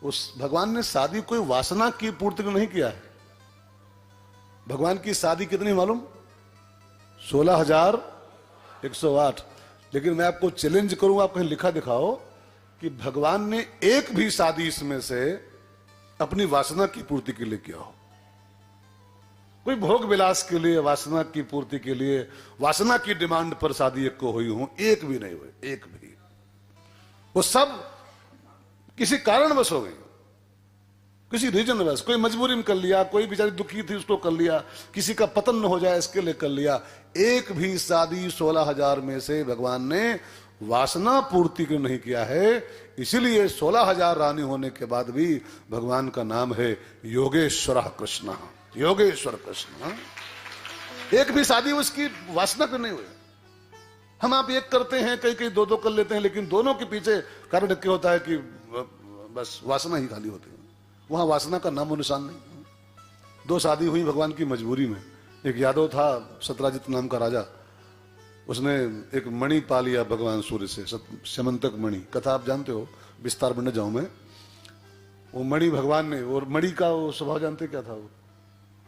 उस भगवान ने शादी कोई वासना की पूर्ति को नहीं किया है। भगवान की शादी कितनी मालूम? 16,108। लेकिन मैं आपको चैलेंज करूंगा, आप कहीं लिखा दिखाओ कि भगवान ने एक भी शादी इसमें से अपनी वासना की पूर्ति के लिए किया हो। कोई भोग विलास के लिए, वासना की पूर्ति के लिए, वासना की डिमांड पर शादी एक को हुई हो, एक भी नहीं हुई, एक भी। वो सब किसी कारणवश हो गई, किसी रीजन वश। कोई मजबूरी में कर लिया, कोई बेचारी दुखी थी उसको कर लिया, किसी का पतन न हो जाए इसके लिए कर लिया। एक भी शादी 16,000 में से भगवान ने वासना पूर्ति को नहीं किया है। इसीलिए 16,000 रानी होने के बाद भी भगवान का नाम है योगेश्वर कृष्ण, योगेश्वर कृष्ण। एक भी शादी उसकी वासना को नहीं हुई। हम आप एक करते हैं, कई कई दो दो कर लेते हैं, लेकिन दोनों के पीछे कारण क्या होता है कि बस वासना ही खाली होती है, वहां वासना का नामो निशान नहीं। दो शादी हुई भगवान की मजबूरी में। एक यादव था सत्राजित नाम का राजा, उसने एक मणि पा लिया भगवान सूर्य से, समंतक मणि। कथा आप जानते हो, विस्तार में न जाऊं मैं। वो मणि भगवान ने, और मणि का वो स्वभाव जानते क्या था?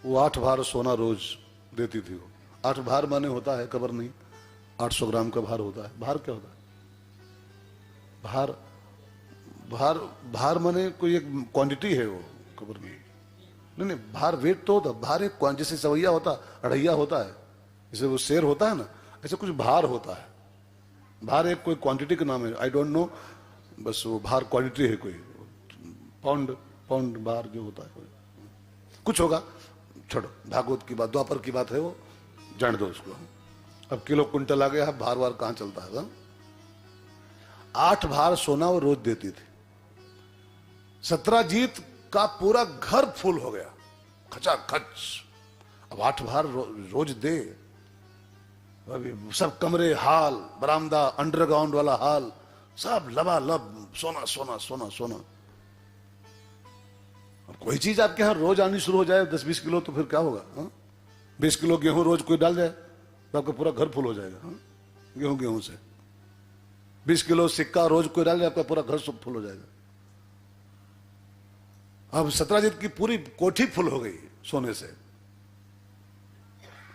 वो 8 भार सोना रोज देती थी। वो 8 भार माने होता है, कबर नहीं, 800 ग्राम का भार होता है। भार क्या होता है? भार भार भार माने कोई एक क्वांटिटी है, वो खबर नहीं। नहीं, भार वेट तो होता। भार एक जैसे सवैया होता, अढ़ैया होता है, जैसे वो शेर होता है ना, ऐसे कुछ भार होता है। भार एक कोई क्वांटिटी का नाम है, आई डोंट नो, बस वो भार क्वांटिटी है, कोई पाउंड भार जो होता है कुछ होगा। छोड़ो, भागवत की बात, द्वापर की बात है, वो जान दो उसको। अब किलो कुंटल आ गया, भार वार कहां चलता है। 8 भार सोना वो रोज देती थी। सत्राजीत का पूरा घर फुल हो गया, खचाखच। अब 8 भार रोज दे, अभी सब कमरे, हाल, बरामदा, अंडरग्राउंड वाला हाल, सब लबालब सोना सोना सोना सोना। अब कोई चीज आपके यहां रोज आनी शुरू हो जाए 10-20 किलो, तो फिर क्या होगा? 20 किलो गेहूं रोज कोई डाल जाए तो आपका पूरा घर फुल हो जाएगा। गेहूं से 20 किलो सिक्का रोज कोई डाल जाए, आपका पूरा घर सब फुल हो जाएगा। अब सत्राजित की पूरी कोठी फुल हो गई सोने से।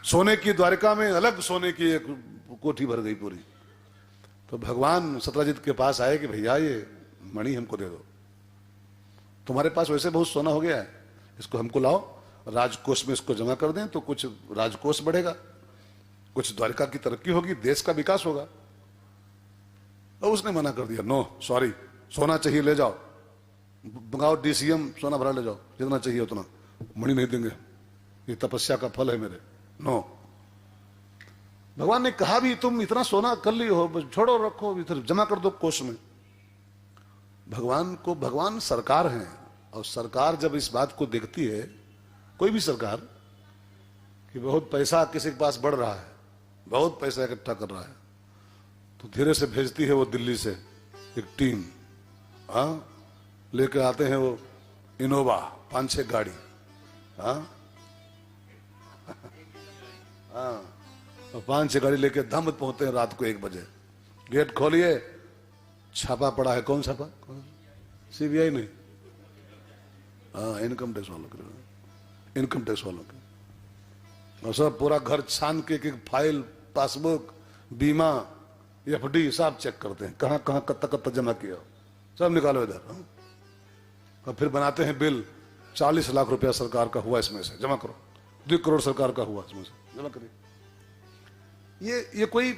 सोने की द्वारिका में अलग सोने की एक कोठी भर गई पूरी। तो भगवान सत्राजित के पास आए कि भैया ये मणि हमको दे दो, तुम्हारे पास वैसे बहुत सोना हो गया है, इसको हमको लाओ, राजकोष में इसको जमा कर दें तो कुछ राजकोष बढ़ेगा, कुछ द्वारिका की तरक्की होगी, देश का विकास होगा। और उसने मना कर दिया, नो सॉरी, सोना चाहिए ले जाओ, मंगाओ डीसीएम, सोना भरा ले जाओ, जितना चाहिए उतना, मणि नहीं देंगे, ये तपस्या का फल है मेरे। नो, भगवान ने कहा भी तुम इतना सोना कर ली हो, छोड़ो, रखो, इधर जमा कर दो कोष में। भगवान सरकार है, और सरकार जब इस बात को देखती है, कोई भी सरकार, कि बहुत पैसा किसी के पास बढ़ रहा है, बहुत पैसा इकट्ठा कर रहा है, तो धीरे से भेजती है वो दिल्ली से एक टीम। हाँ, लेके आते हैं वो इनोवा 5-6 गाड़ी। हाँ, 5-6 गाड़ी लेके दम पहुंचते हैं रात को 1 बजे। गेट खोलिए, छापा पड़ा है। कौन छापा? सीबीआई नहीं, हाँ, इनकम टैक्स वालों के, इनकम टैक्स वालों के। और सब पूरा घर छान के एक फाइल, पासबुक, बीमा, एफडी सब चेक करते हैं, कहां कहां कत्ता जमा किया, सब निकालो इधर। और फिर बनाते हैं बिल, 40 लाख रुपया सरकार का हुआ, इसमें से जमा करो, 2 करोड़ सरकार का हुआ, इसमें से जमा करिए। ये कोई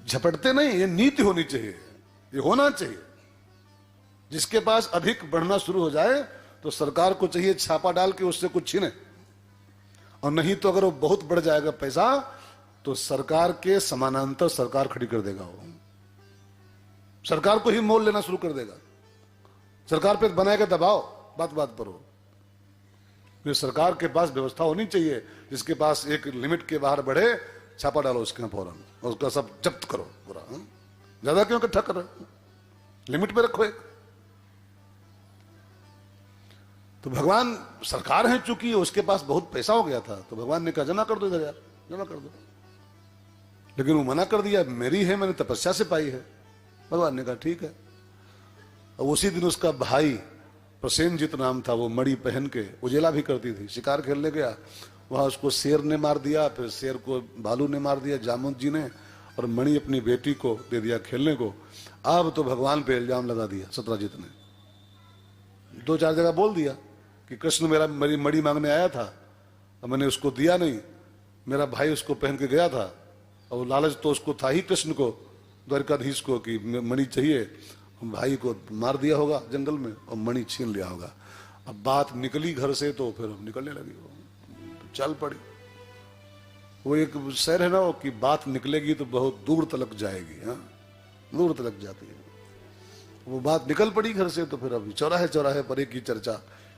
झपटते नहीं, ये नीति होनी चाहिए, ये होना चाहिए। जिसके पास अधिक बढ़ना शुरू हो जाए तो सरकार को चाहिए छापा डाल के उससे कुछ छीने, और नहीं तो अगर वो बहुत बढ़ जाएगा पैसा तो सरकार के समानांतर सरकार खड़ी कर देगा, वो सरकार को ही मोल लेना शुरू कर देगा, सरकार पे बनाएगा दबाव, बात बात पर हो। तो सरकार के पास व्यवस्था होनी चाहिए, जिसके पास एक लिमिट के बाहर बढ़े, छापा डालो उसके फौरन, और उसका सब जब्त करो पूरा। ज्यादा क्यों इकट्ठा कर रहे, लिमिट में रखो एक। तो भगवान सरकार है, चूंकि उसके पास बहुत पैसा हो गया था, तो भगवान ने कहा जमा कर दो इधर यार, जमा कर दो। लेकिन वो मना कर दिया, मेरी है, मैंने तपस्या से पाई है। भगवान ने कहा ठीक है। और उसी दिन उसका भाई प्रसेनजीत नाम था, वो मणि पहन के उजेला भी करती थी, शिकार खेलने गया, वहां उसको शेर ने मार दिया, फिर शेर को भालू ने मार दिया, जामवंत जी ने, और मणि अपनी बेटी को दे दिया खेलने को। अब तो भगवान पे इल्जाम लगा दिया सत्यजीत ने, 2-4 जगह बोल दिया कि कृष्ण मेरी मणि मांगने आया था और मैंने उसको दिया नहीं, मेरा भाई उसको पहन के गया था, और लालच तो उसको था ही कृष्ण को, द्वारकाधीश को, कि मणि चाहिए, भाई को मार दिया होगा जंगल में और मणि छीन लिया होगा। अब बात निकली घर से तो फिर निकलने लगी, वो चल पड़ी। वो एक शेर है ना, वो कि बात निकलेगी तो बहुत दूर तलक जाएगी, हाँ, दूर तलक जाती है। वो बात निकल पड़ी घर से, तो फिर अभी चौराहे चौराहे पर एक ही चर्चा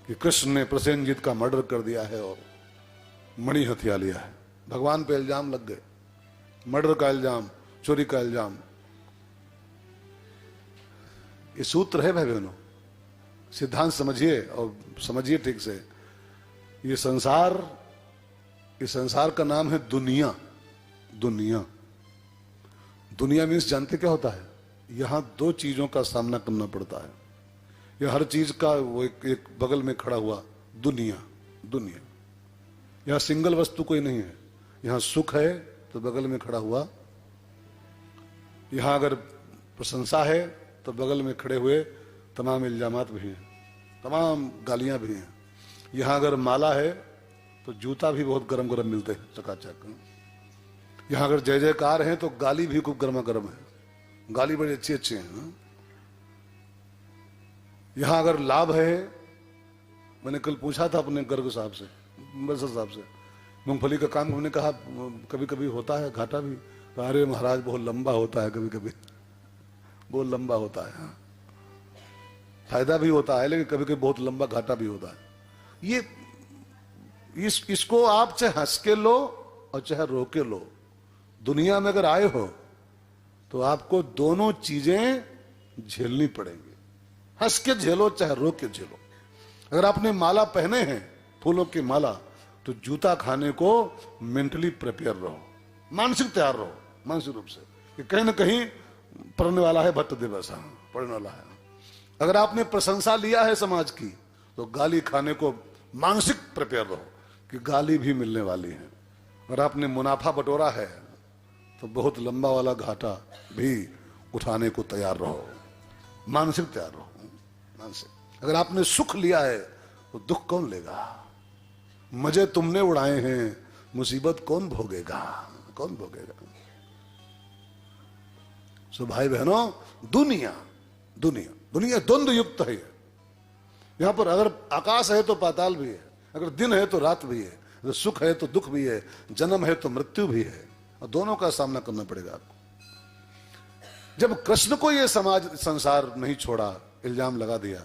कि कृष्ण ने प्रसेनजीत का मर्डर कर दिया है और मणि हथिया लिया है। भगवान पे इल्जाम लग गए, मर्डर का इल्जाम, चोरी का इल्जाम। ये सूत्र है भाई बहनों, सिद्धांत समझिए और समझिए ठीक से। ये संसार का नाम है दुनिया। दुनिया, दुनिया मीन्स जानते क्या होता है? यहां 2 चीजों का सामना करना पड़ता है। यह हर चीज का वो एक बगल में खड़ा हुआ दुनिया। दुनिया यहां सिंगल वस्तु कोई नहीं है। यहां सुख है तो बगल में खड़ा हुआ, यहां अगर प्रशंसा है तो बगल में खड़े हुए तमाम इल्जामात भी हैं, तमाम गालियां भी हैं। यहां अगर माला है तो जूता भी बहुत गरम गरम मिलते हैं, चकाचक। यहां अगर जय जयकार है तो गाली भी खूब गर्मा गर्म है, गाली बड़ी अच्छी अच्छी है। यहां अगर लाभ है, मैंने कल पूछा था अपने गर्ग साहब से, बलसर साहब से, मूंगफली का काम हमने कहा कभी कभी होता है घाटा भी, तो अरे महाराज बहुत लंबा होता है, कभी कभी बहुत लंबा होता है, फायदा भी होता है लेकिन कभी कभी बहुत लंबा घाटा भी होता है। ये इसको आप चाहे हंस के लो और चाहे रो के लो, दुनिया में अगर आए हो तो आपको दोनों चीजें झेलनी पड़ेंगी। हंस के झेलो चाहे रो के झेलो। अगर आपने माला पहने हैं, फूलों की माला, तो जूता खाने को मेंटली प्रिपेयर रहो, मानसिक तैयार रहो, मानसिक रूप से कि कहीं ना कहीं पढ़ने वाला है भट्ट दिवस, पढ़ने वाला है। अगर आपने प्रशंसा लिया है समाज की, तो गाली खाने को मानसिक प्रिपेयर रहो कि गाली भी मिलने वाली है। अगर आपने मुनाफा बटोरा है तो बहुत लंबा वाला घाटा भी उठाने को तैयार रहो, मानसिक तैयार रहो, मानसिक। अगर आपने सुख लिया है तो दुख कौन लेगा? मजे तुमने उड़ाए हैं, मुसीबत कौन भोगेगा? कौन भोगेगा? सो भाई बहनों, दुनिया दुनिया दुनिया द्वंद्व युक्त है। यहां पर अगर आकाश है तो पाताल भी है, अगर दिन है तो रात भी है, अगर सुख है तो दुख भी है, जन्म है तो मृत्यु भी है, और दोनों का सामना करना पड़ेगा आपको। जब कृष्ण को यह समाज संसार नहीं छोड़ा, इल्जाम लगा दिया,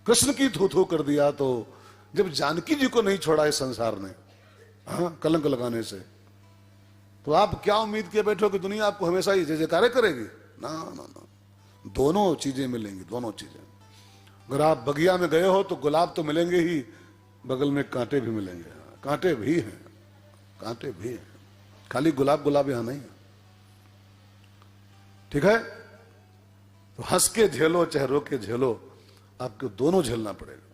कृष्ण की थू थू कर दिया, तो जब जानकी जी को नहीं छोड़ा इस संसार ने, हाँ, कलंक लगाने से, तो आप क्या उम्मीद किए बैठो कि दुनिया आपको हमेशा ही जय जयकारे करेगी? ना ना ना, दोनों चीजें मिलेंगी, दोनों चीजें। अगर आप बगिया में गए हो तो गुलाब तो मिलेंगे ही, बगल में कांटे भी मिलेंगे, कांटे भी हैं, कांटे भी हैं, खाली गुलाब गुलाब यहां नहीं है। ठीक है, तो हंस के झेलो चाहे रो के झेलो, आपको दोनों झेलना पड़ेगा।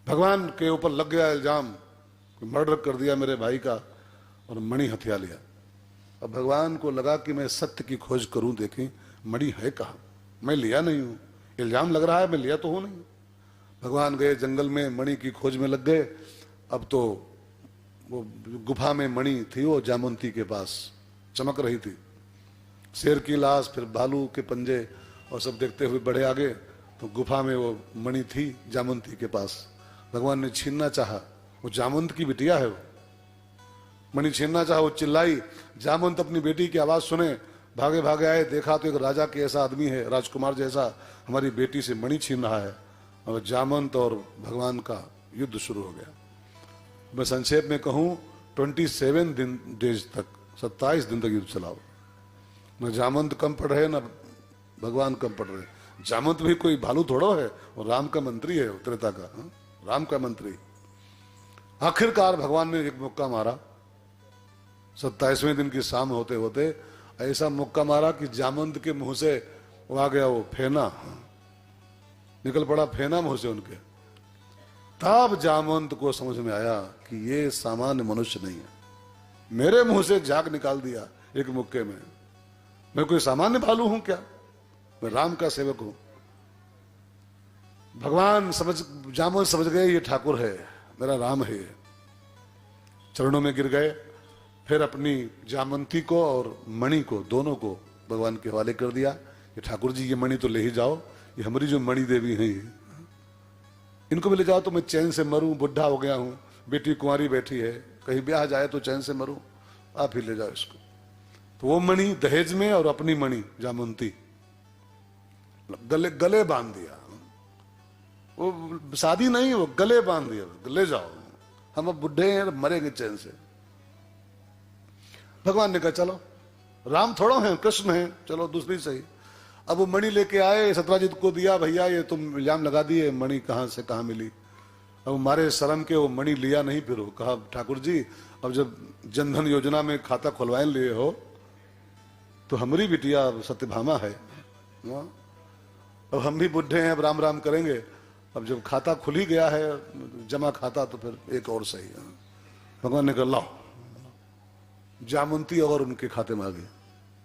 भगवान के ऊपर लग गया इल्जाम, मर्डर कर दिया मेरे भाई का और मणि हथिया लिया। अब भगवान को लगा कि मैं सत्य की खोज करूं, देखें मणि है कहां, मैं लिया नहीं हूं, इल्जाम लग रहा है, मैं लिया तो हूं नहीं। भगवान गए जंगल में, मणि की खोज में लग गए। अब तो वो गुफा में मणि थी, वो जामवंती के पास चमक रही थी। शेर की लाश, फिर भालू के पंजे और सब देखते हुए बढ़े आगे, तो गुफा में वो मणि थी जामवंती के पास। भगवान ने छीनना चाहा, वो जामवंत की बिटिया है, वो मणि छीनना चाहा, वो चिल्लाई। जामवंत अपनी बेटी की आवाज सुने, भागे भागे आए, देखा तो एक राजा के ऐसा आदमी है, राजकुमार जैसा, हमारी बेटी से मणि छीन रहा है। और जामवंत और भगवान का युद्ध शुरू हो गया। मैं संक्षेप में कहूं, 27 डेज तक, 27 दिन तक युद्ध चलाओ। न जामवंत कम पड़ रहे, न भगवान कम पड़ रहे। जामवंत भी कोई भालू थोड़ो है, और राम का मंत्री है, त्रेता का, राम का मंत्री। आखिरकार भगवान ने एक मुक्का मारा, 27वें दिन की शाम होते होते ऐसा मुक्का मारा कि जामवंत के मुंह से वो आ गया वो फेना, निकल पड़ा फेना मुंह से उनके। तब जामवंत को समझ में आया कि ये सामान्य मनुष्य नहीं है, मेरे मुंह से झाग निकाल दिया एक मुक्के में। मैं कोई सामान्य भालू हूं क्या? मैं राम का सेवक हूं। भगवान जामवंत समझ गए ये ठाकुर है, मेरा राम है। चरणों में गिर गए। फिर अपनी जामवंती को और मणि को, दोनों को भगवान के हवाले कर दिया कि ठाकुर जी ये मणि तो ले ही जाओ, ये हमारी जो मणि देवी हैं इनको भी ले जाओ तो मैं चैन से मरूं, बुढ़ा हो गया हूं, बेटी कुंवारी बैठी है, कहीं ब्याह जाए तो चैन से मरूं, आप ही ले जाओ इसको। तो वो मणि दहेज में और अपनी मणि जामवंती गले गले बांध दिया। वो शादी नहीं, वो गले बांध दिया, ले जाओ, हम अब बुढ़े हैं, मरेंगे चैन से। भगवान ने कहा चलो, राम थोड़ा है, कृष्ण है, चलो दूसरी सही। अब वो मणि लेके आए, सत्यजीत को दिया, भैया ये तुम इल्जाम लगा दिए, मणि कहां से कहां मिली। अब मारे शर्म के वो मणि लिया नहीं। फिर वो कहा ठाकुर जी अब जब जनधन योजना में खाता खुलवाए लिए हो तो हमारी बिटिया सत्यभामा है, अब हम भी बुढ़े हैं, अब राम राम करेंगे। अब जब खाता खुल ही गया है, जमा खाता, तो फिर एक और सही। भगवान ने कहा लाओ, जामवंती और उनके खाते में आ गई।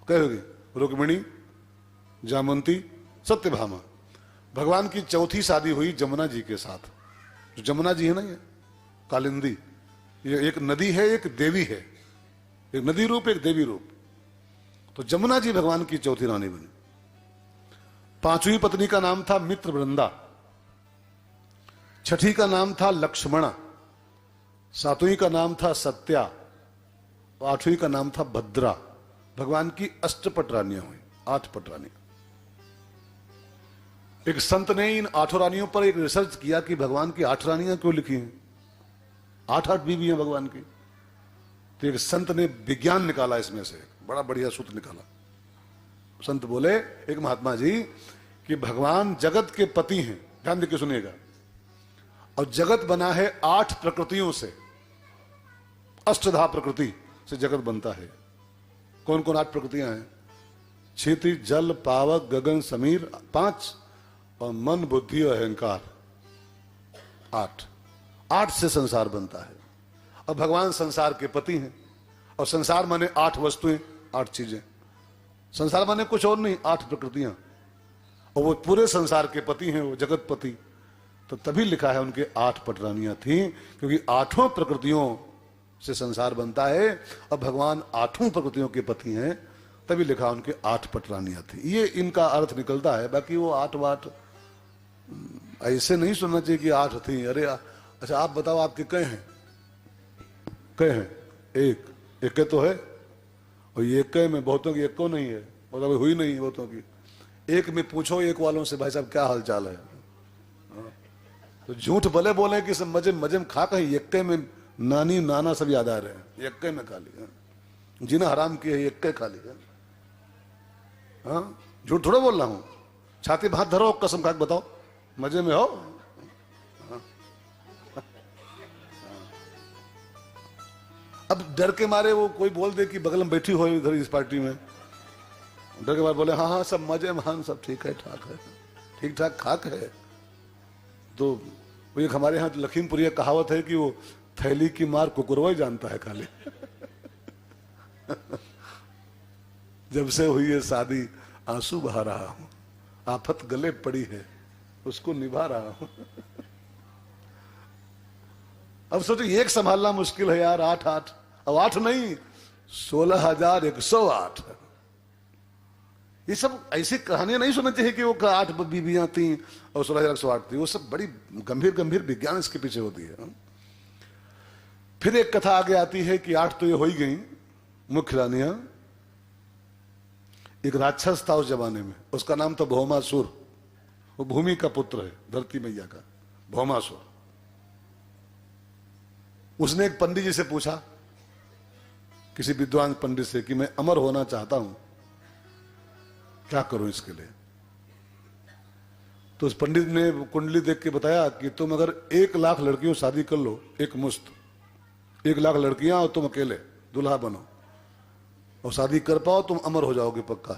कहोगे रुक्मिणी, जामवंती, सत्यभामा। भगवान की चौथी शादी हुई जमुना जी के साथ। जो जमुना जी है ना, ये कालिंदी, ये एक नदी है, एक देवी है, एक नदी रूप, एक देवी रूप। तो जमुना जी भगवान की चौथी रानी बनी। पांचवी पत्नी का नाम था मित्रवृंदा, छठी का नाम था लक्ष्मणा, सातवीं का नाम था सत्या, आठवीं का नाम था भद्रा। भगवान की अष्टपट रानियां हुई, 8 पट रानियां। एक संत ने इन 8 रानियों पर एक रिसर्च किया कि भगवान की 8 रानियां क्यों लिखी हैं, 8 बीवी हैं भगवान की। तो एक संत ने विज्ञान निकाला, इसमें से बड़ा बढ़िया सूत्र निकाला। संत बोले, एक महात्मा जी, कि भगवान जगत के पति हैं, ध्यान देकर सुनिएगा, और जगत बना है 8 प्रकृतियों से, अष्टधा प्रकृति से जगत बनता है। कौन कौन 8 प्रकृतियां हैं? क्षितिज, जल, पावक, गगन, समीर 5, और मन, बुद्धि और अहंकार 8 से संसार बनता है। और भगवान संसार के पति हैं, और संसार माने 8 वस्तुएं, 8 चीजें। संसार माने कुछ और नहीं, 8 प्रकृतियां, और वो पूरे संसार के पति हैं, वो जगत पति। तो तभी लिखा है उनके 8 पटरानियां थी, क्योंकि 8 प्रकृतियों से संसार बनता है, और भगवान 8 प्रकृतियों के पति हैं, तभी लिखा उनके 8 पटरानियां थी। ये इनका अर्थ निकलता है। बाकी वो 8 वाट ऐसे नहीं सुनना चाहिए कि 8 थी। अरे अच्छा आप बताओ, आपके कई हैं? कई हैं? एक तो है, और ये एक में बहुतों की एक को नहीं है, मतलब हुई नहीं बहुतों की। एक में पूछो एक वालों से, भाई साहब क्या हाल चाल है, तो झूठ भले बोले कि सब मजे मजे में खा कहीं, एक में नानी नाना सब याद आ रहे हैं, एक में खा लिया, जिन्हें हराम किए एक खा लिया। हाँ, झूठ थोड़ा बोल रहा हूं, छाती पे हाथ धरो, कसम खा के बताओ, मजे में हो? हाँ। अब डर के मारे वो कोई बोल दे कि बगल में बैठी हो इधर इस पार्टी में, डर के मारे बोले हाँ हाँ सब मजे में, हाँ सब ठीक है, ठाक है, ठीक ठाक खाक है। तो वो एक हमारे यहाँ लखीमपुरिया कहावत है कि वो थैली की मार कुकुरवा ही जानता है खाली। जब से हुई है शादी आंसू बहा रहा हूं, आफत गले पड़ी है उसको निभा रहा हूं। अब सोचो एक संभालना मुश्किल है यार, 8 अब 8 नहीं 16,108। ये सब ऐसी कहानियां नहीं सुननी चाहिए कि वो 8 बीबियां थी और 16,108 थी। वो सब बड़ी गंभीर गंभीर विज्ञान इसके पीछे होती है। फिर एक कथा आगे आती है कि 8 तो ये हो ही गई मुख्य रानियां। एक राक्षस था उस जमाने में, उसका नाम था भौमासुर। वो भूमि का पुत्र है, धरती मैया का, भौमासुर। उसने एक पंडित जी से पूछा, किसी विद्वान पंडित से, कि मैं अमर होना चाहता हूं, क्या करूं इसके लिए? तो उस पंडित ने कुंडली देख के बताया कि तुम अगर 1 लाख लड़कियों से शादी कर लो, एक मुश्त 1 लाख लड़कियां, और तुम अकेले दूल्हा बनो और शादी कर पाओ, तुम अमर हो जाओगे पक्का।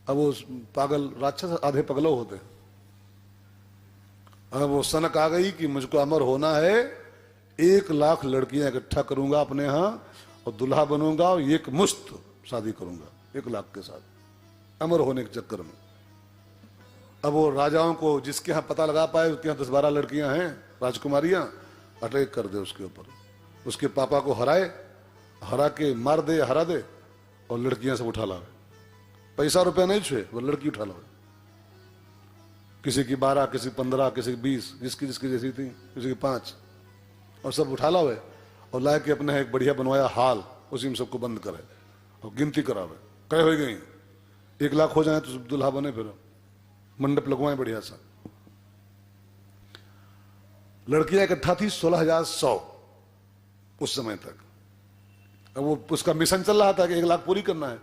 अब वो पागल राक्षस आधे पगलो होते, अब वो सनक आ गई कि मुझको अमर होना है, 1,00,000 लड़कियां इकट्ठा करूंगा अपने यहाँ और दुल्हा बनूंगा और एक मुश्त शादी करूंगा 1,00,000 के साथ, अमर होने के चक्कर में। अब वो राजाओं को जिसके यहाँ पता लगा पाए उसके यहाँ 10-12 लड़कियां हैं राजकुमारियां, अटैक कर दे उसके ऊपर, उसके पापा को हरा के मार दे, हरा दे और लड़कियां सब उठा लावे। पैसा रुपया नहीं छुए, वो लड़की उठा लावे। किसी की 12, किसी 15, किसी की 20, जिसकी जिसकी जैसी थी, किसी की 5, और सब उठा लावे और ला के अपने एक बढ़िया बनवाया हाल, उसी में सबको बंद करे और गिनती करावे। कई हो गई 1,00,000 हो जाए तो दुल्हा बने, फिर मंडप लगवाए बढ़िया सा। लड़कियां इकट्ठा थी 16,100 उस समय तक। अब वो उसका मिशन चल रहा था कि 1,00,000 पूरी करना है।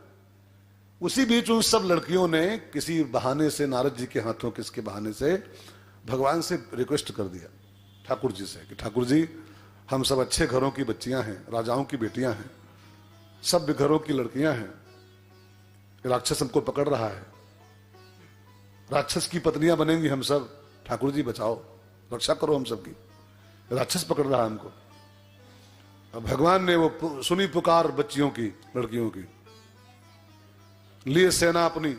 उसी बीच उन सब लड़कियों ने किसी बहाने से, नारद जी के हाथों किसके बहाने से, भगवान से रिक्वेस्ट कर दिया ठाकुर जी से कि ठाकुर जी, हम सब अच्छे घरों की बच्चियां हैं, राजाओं की बेटियां हैं, सब घरों की लड़कियां हैं, राक्षस हमको पकड़ रहा है, राक्षस की पत्नियां बनेंगी हम सब, ठाकुर जी बचाओ, रक्षा करो हम सबकी, राक्षस पकड़ रहा है हमको। अब भगवान ने वो सुनी पुकार बच्चियों की, लड़कियों की, लिए सेना अपनी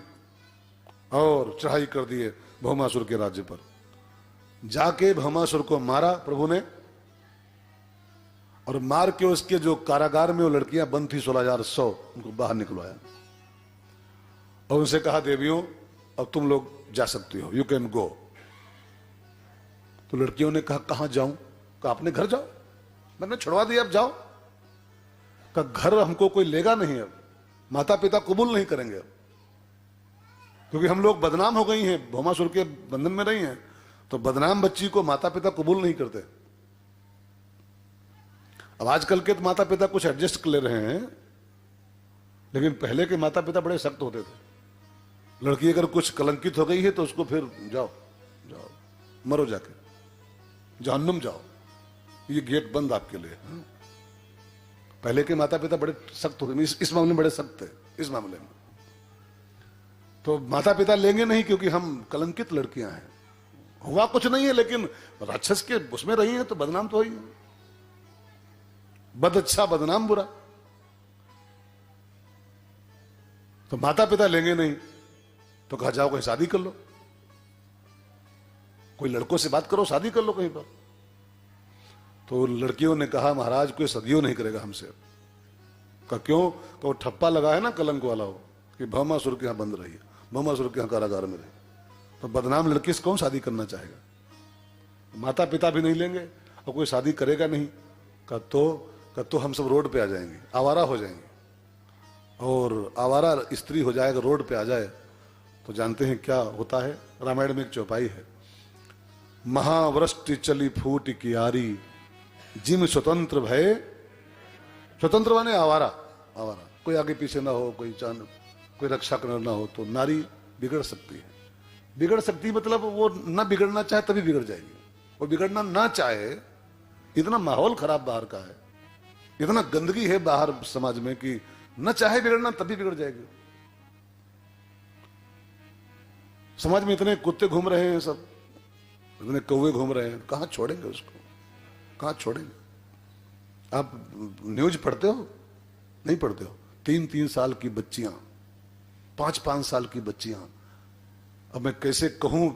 और चढ़ाई कर दिए भौमासुर के राज्य पर। जाके भौमासुर को मारा प्रभु ने, और मार के उसके जो कारागार में वो लड़कियां बंद थी 16,100, उनको बाहर निकलवाया और उनसे कहा देवियों अब तुम लोग जा सकती हो, यू कैन गो। तो लड़कियों ने कहा कहां जाऊं? कहा अपने घर जाओ, मैंने छुड़वा दिया, अब जाओ। कहा घर हमको कोई लेगा नहीं, अब माता पिता कबूल नहीं करेंगे, अब क्योंकि हम लोग बदनाम हो गई हैं, भौमासुर के बंधन में रही हैं, तो बदनाम बच्ची को माता पिता कबूल नहीं करते। अब आजकल के तो माता पिता कुछ एडजस्ट कर ले रहे हैं, लेकिन पहले के माता पिता बड़े सख्त होते थे। लड़की अगर कुछ कलंकित हो गई है तो उसको फिर जाओ जाओ मरो, जाके जहन्नुम जाओ, ये गेट बंद आपके लिए। पहले के माता पिता बड़े सख्त होते, इस मामले में बड़े सख्त थे। इस मामले में तो माता पिता लेंगे नहीं, क्योंकि हम कलंकित लड़कियां हैं, हुआ कुछ नहीं है, लेकिन राक्षस के उसमें रही हैं तो बदनाम तो ही है, बद अच्छा बदनाम बुरा। तो माता पिता लेंगे नहीं, तो कहा जाओ कहीं शादी कर लो, कोई लड़कों से बात करो, शादी कर लो कहीं पर। तो लड़कियों ने कहा महाराज कोई सदियों नहीं करेगा हमसे। कहा क्यों? तो ठप्पा लगा है ना कलंक वाला, हो कि भौमासुर के यहां बंद रही है, भौमासुर के यहां कारागार में रही, तो बदनाम लड़की से कौन शादी करना चाहेगा? माता पिता भी नहीं लेंगे और कोई शादी करेगा नहीं। कहा तो हम सब रोड पे आ जाएंगे, आवारा हो जाएंगे, और आवारा स्त्री हो जाएगा, रोड पे आ जाए तो जानते हैं क्या होता है। रामायण में एक चौपाई है, महावृष्टि चली फूट कियारी, जिम स्वतंत्र भय, स्वतंत्र माने आवारा, आवारा, कोई आगे पीछे ना हो, कोई रक्षा करना ना हो, तो नारी बिगड़ सकती है। बिगड़ सकती मतलब वो ना बिगड़ना चाहे तभी बिगड़ जाएगी, वो बिगड़ना ना चाहे, इतना माहौल खराब बाहर का है, इतना गंदगी है बाहर समाज में कि न चाहे बिगड़ना तभी बिगड़ जाएगी। समाज में इतने कुत्ते घूम रहे हैं, सब इतने कौवे घूम रहे हैं, कहां छोड़ेंगे उसको, कहां छोड़ेंगे? आप न्यूज पढ़ते हो? नहीं पढ़ते हो? 3-3 साल की बच्चियां, 5-5 साल की बच्चियां, अब मैं कैसे कहूं,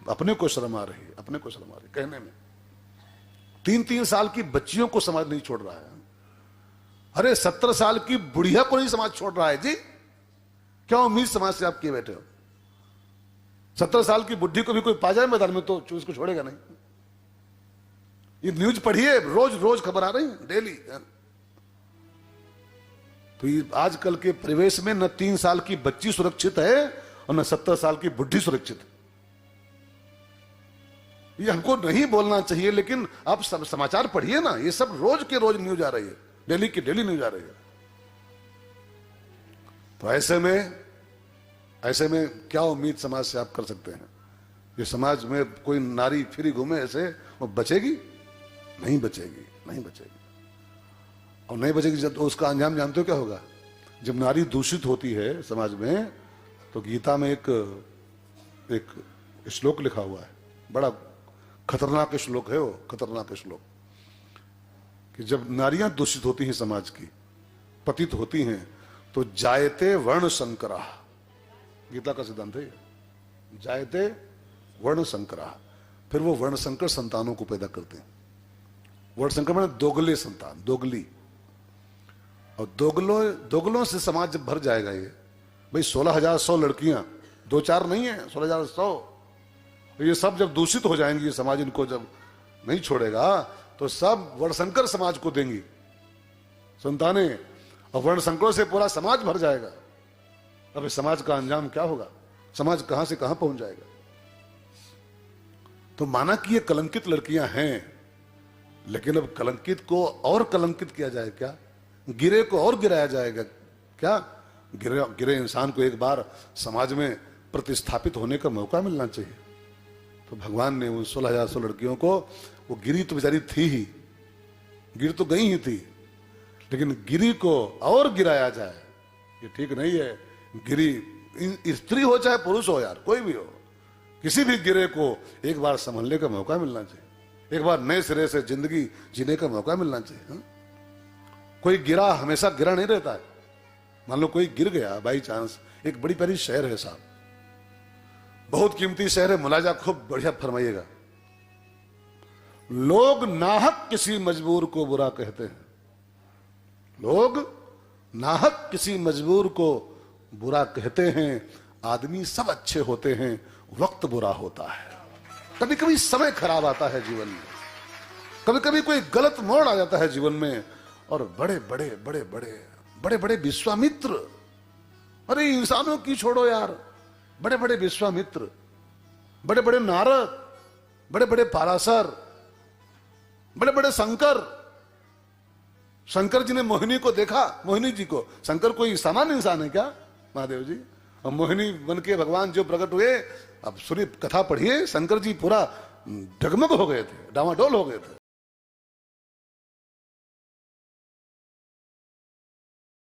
अपने को शर्म आ रही है, अपने को शर्म आ रही कहने में। 3-3 साल की बच्चियों को समाज नहीं छोड़ रहा है। अरे 17 साल की बुढ़िया को नहीं समाज छोड़ रहा है जी, क्या उम्मीद समाज से आप किए बैठे हो? 17 साल की बुढ़ी को भी कोई पा जाए मैदान में तो उसको छोड़ेगा नहीं। ये न्यूज पढ़िए, रोज रोज खबर आ रही है, डेली। तो ये आजकल के परिवेश में न 3 साल की बच्ची सुरक्षित है और न 17 साल की बुढ़ी सुरक्षित है। ये हमको नहीं बोलना चाहिए, लेकिन आप सब समाचार पढ़िए ना, ये सब रोज के रोज न्यूज आ रही है, डेली की डेली न्यूज आ रही है। तो ऐसे में क्या उम्मीद समाज से आप कर सकते हैं? ये समाज में कोई नारी फ्री घूमे ऐसे, वो बचेगी? नहीं बचेगी, नहीं बचेगी। और नहीं बचेगी जब, तो उसका अंजाम जानते हो क्या होगा? जब नारी दूषित होती है समाज में, तो गीता में एक श्लोक लिखा हुआ है, बड़ा खतरनाक श्लोक है वो, खतरनाक श्लोक, कि जब नारियां दूषित होती हैं समाज की, पतित होती हैं, तो जायते वर्ण संकरा, गीता का सिद्धांत है, जायते वर्ण संकरा, फिर वो वर्ण संकर संतानों को पैदा करते हैं। वर्ण संकर माने दोगले संतान, दोगली, और दोगलों से समाज जब भर जाएगा, ये भाई 16,100 लड़कियां, 2-4 नहीं है, 16,100, ये सब जब दूषित हो जाएंगी, ये समाज इनको जब नहीं छोड़ेगा, तो सब वर्णशंकर समाज को देंगी संतानें, और वर्णशंकरों से पूरा समाज भर जाएगा। अब इस समाज का अंजाम क्या होगा, समाज कहां से कहां पहुंच जाएगा। तो माना कि ये कलंकित लड़कियां हैं, लेकिन अब कलंकित को और कलंकित किया जाए क्या, गिरे को और गिराया जाएगा क्या। गिरे इंसान को एक बार समाज में प्रतिस्थापित होने का मौका मिलना चाहिए। तो भगवान ने उन 16,100 लड़कियों को, वो गिरी तो बेचारी थी ही, गिर तो गई ही थी, लेकिन गिरी को और गिराया जाए, ये ठीक नहीं है। गिरी स्त्री हो चाहे पुरुष हो, यार कोई भी हो, किसी भी गिरे को एक बार संभलने का मौका मिलना चाहिए, एक बार नए सिरे से जिंदगी जीने का मौका मिलना चाहिए। हा? कोई गिरा हमेशा गिरा नहीं रहता है। मान लो कोई गिर गया बाई चांस, एक बड़ी प्यारी शहर है साहब, बहुत कीमती शहर है, मुलाजा खूब बढ़िया फरमाइएगा। लोग नाहक किसी मजबूर को बुरा कहते हैं, लोग नाहक किसी मजबूर को बुरा कहते हैं, आदमी सब अच्छे होते हैं, वक्त बुरा होता है। कभी कभी समय खराब आता है जीवन में, कभी कभी कोई गलत मोड़ आ जाता है जीवन में, और बड़े बड़े बड़े बड़े बड़े बड़े विश्वामित्र, अरे इंसानों की छोड़ो यार, बड़े बड़े विश्वामित्र, बड़े बड़े नारद, बड़े बड़े पाराशर, बड़े बड़े शंकर। शंकर जी ने मोहिनी को देखा, मोहिनी जी को, शंकर कोई सामान्य इंसान है क्या महादेव जी, और मोहिनी बन के भगवान जो प्रकट हुए, अब सुनिए कथा पढ़िए, शंकर जी पूरा डगमग हो गए थे, डावाडोल हो गए थे।